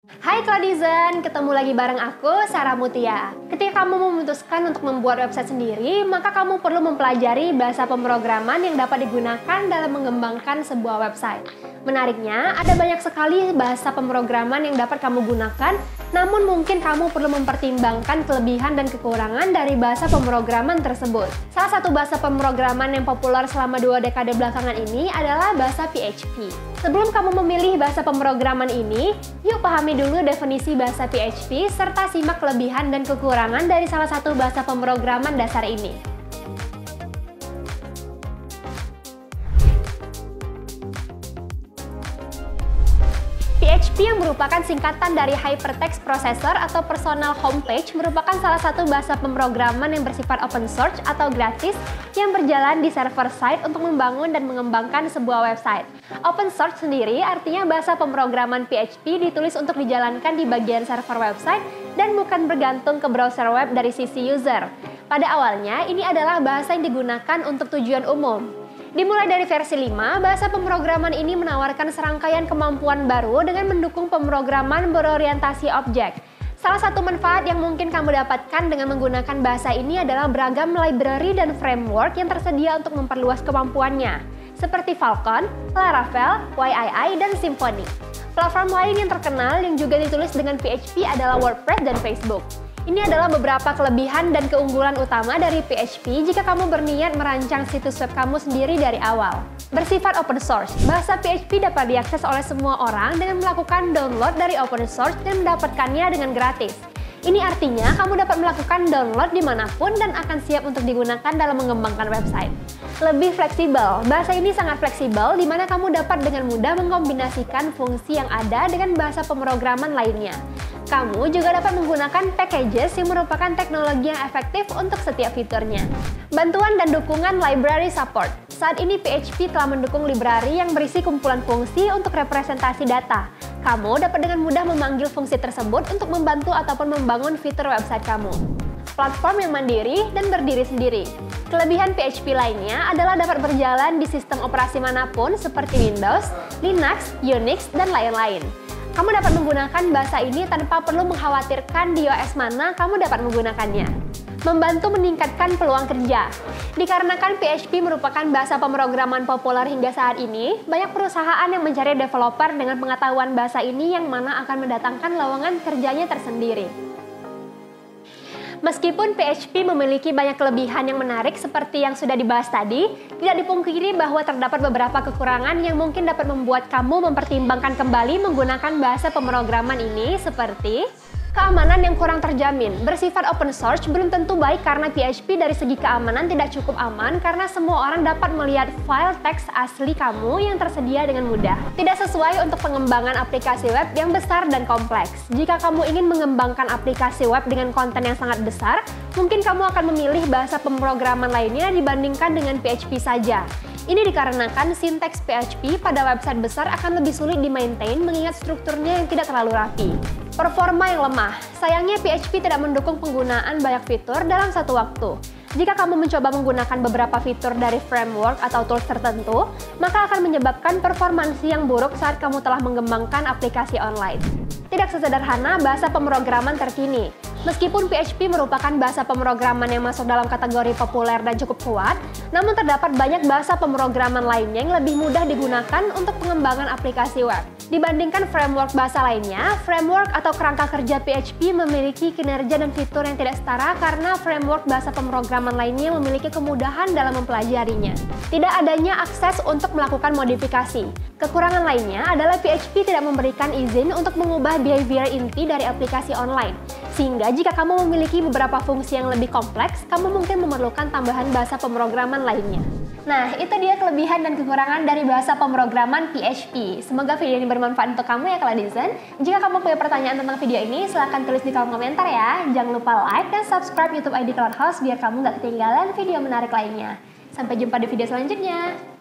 Hai Claudizen, ketemu lagi bareng aku, Sarah Mutia. Ketika kamu memutuskan untuk membuat website sendiri, maka kamu perlu mempelajari bahasa pemrograman yang dapat digunakan dalam mengembangkan sebuah website. Menariknya, ada banyak sekali bahasa pemrograman yang dapat kamu gunakan, namun mungkin kamu perlu mempertimbangkan kelebihan dan kekurangan dari bahasa pemrograman tersebut. Salah satu bahasa pemrograman yang populer selama 2 dekade belakangan ini adalah bahasa PHP. Sebelum kamu memilih bahasa pemrograman ini, yuk pahami dulu definisi bahasa PHP serta simak kelebihan dan kekurangan dari salah satu bahasa pemrograman dasar ini. PHP yang merupakan singkatan dari Hypertext Processor atau Personal Homepage merupakan salah satu bahasa pemrograman yang bersifat open source atau gratis yang berjalan di server side untuk membangun dan mengembangkan sebuah website. Open source sendiri artinya bahasa pemrograman PHP ditulis untuk dijalankan di bagian server website dan bukan bergantung ke browser web dari sisi user. Pada awalnya, ini adalah bahasa yang digunakan untuk tujuan umum. Dimulai dari versi 5, bahasa pemrograman ini menawarkan serangkaian kemampuan baru dengan mendukung pemrograman berorientasi objek. Salah satu manfaat yang mungkin kamu dapatkan dengan menggunakan bahasa ini adalah beragam library dan framework yang tersedia untuk memperluas kemampuannya, seperti Falcon, Laravel, YII, dan Symfony. Platform lain yang terkenal yang juga ditulis dengan PHP adalah WordPress dan Facebook. Ini adalah beberapa kelebihan dan keunggulan utama dari PHP jika kamu berniat merancang situs web kamu sendiri dari awal. Bersifat open source, bahasa PHP dapat diakses oleh semua orang dengan melakukan download dari open source dan mendapatkannya dengan gratis. Ini artinya kamu dapat melakukan download dimanapun dan akan siap untuk digunakan dalam mengembangkan website. Lebih fleksibel, bahasa ini sangat fleksibel di mana kamu dapat dengan mudah mengkombinasikan fungsi yang ada dengan bahasa pemrograman lainnya. Kamu juga dapat menggunakan packages yang merupakan teknologi yang efektif untuk setiap fiturnya. Bantuan dan dukungan library support. Saat ini PHP telah mendukung library yang berisi kumpulan fungsi untuk representasi data. Kamu dapat dengan mudah memanggil fungsi tersebut untuk membantu ataupun membangun fitur website kamu. Platform yang mandiri dan berdiri sendiri. Kelebihan PHP lainnya adalah dapat berjalan di sistem operasi manapun seperti Windows, Linux, Unix, dan lain-lain. Kamu dapat menggunakan bahasa ini tanpa perlu mengkhawatirkan di OS mana kamu dapat menggunakannya. Membantu meningkatkan peluang kerja. Dikarenakan PHP merupakan bahasa pemrograman populer hingga saat ini, banyak perusahaan yang mencari developer dengan pengetahuan bahasa ini yang mana akan mendatangkan lowongan kerjanya tersendiri. Meskipun PHP memiliki banyak kelebihan yang menarik seperti yang sudah dibahas tadi, tidak dipungkiri bahwa terdapat beberapa kekurangan yang mungkin dapat membuat kamu mempertimbangkan kembali menggunakan bahasa pemrograman ini seperti keamanan yang kurang terjamin. Bersifat open source belum tentu baik karena PHP dari segi keamanan tidak cukup aman karena semua orang dapat melihat file teks asli kamu yang tersedia dengan mudah. Tidak sesuai untuk pengembangan aplikasi web yang besar dan kompleks. Jika kamu ingin mengembangkan aplikasi web dengan konten yang sangat besar, mungkin kamu akan memilih bahasa pemrograman lainnya dibandingkan dengan PHP saja. Ini dikarenakan sinteks PHP pada website besar akan lebih sulit di-maintain mengingat strukturnya yang tidak terlalu rapi. Performa yang lemah. Sayangnya PHP tidak mendukung penggunaan banyak fitur dalam satu waktu. Jika kamu mencoba menggunakan beberapa fitur dari framework atau tools tertentu, maka akan menyebabkan performansi yang buruk saat kamu telah mengembangkan aplikasi online. Tidak sesederhana bahasa pemrograman terkini. Meskipun PHP merupakan bahasa pemrograman yang masuk dalam kategori populer dan cukup kuat, namun terdapat banyak bahasa pemrograman lainnya yang lebih mudah digunakan untuk pengembangan aplikasi web. Dibandingkan framework bahasa lainnya, framework atau kerangka kerja PHP memiliki kinerja dan fitur yang tidak setara karena framework bahasa pemrograman lainnya memiliki kemudahan dalam mempelajarinya. Tidak adanya akses untuk melakukan modifikasi. Kekurangan lainnya adalah PHP tidak memberikan izin untuk mengubah behavior inti dari aplikasi online. Sehingga jika kamu memiliki beberapa fungsi yang lebih kompleks, kamu mungkin memerlukan tambahan bahasa pemrograman lainnya. Nah, itu dia kelebihan dan kekurangan dari bahasa pemrograman PHP. Semoga video ini bermanfaat untuk kamu ya Claudizen. Jika kamu punya pertanyaan tentang video ini, silahkan tulis di kolom komentar ya. Jangan lupa like dan subscribe YouTube ID Cloud House biar kamu gak ketinggalan video menarik lainnya. Sampai jumpa di video selanjutnya.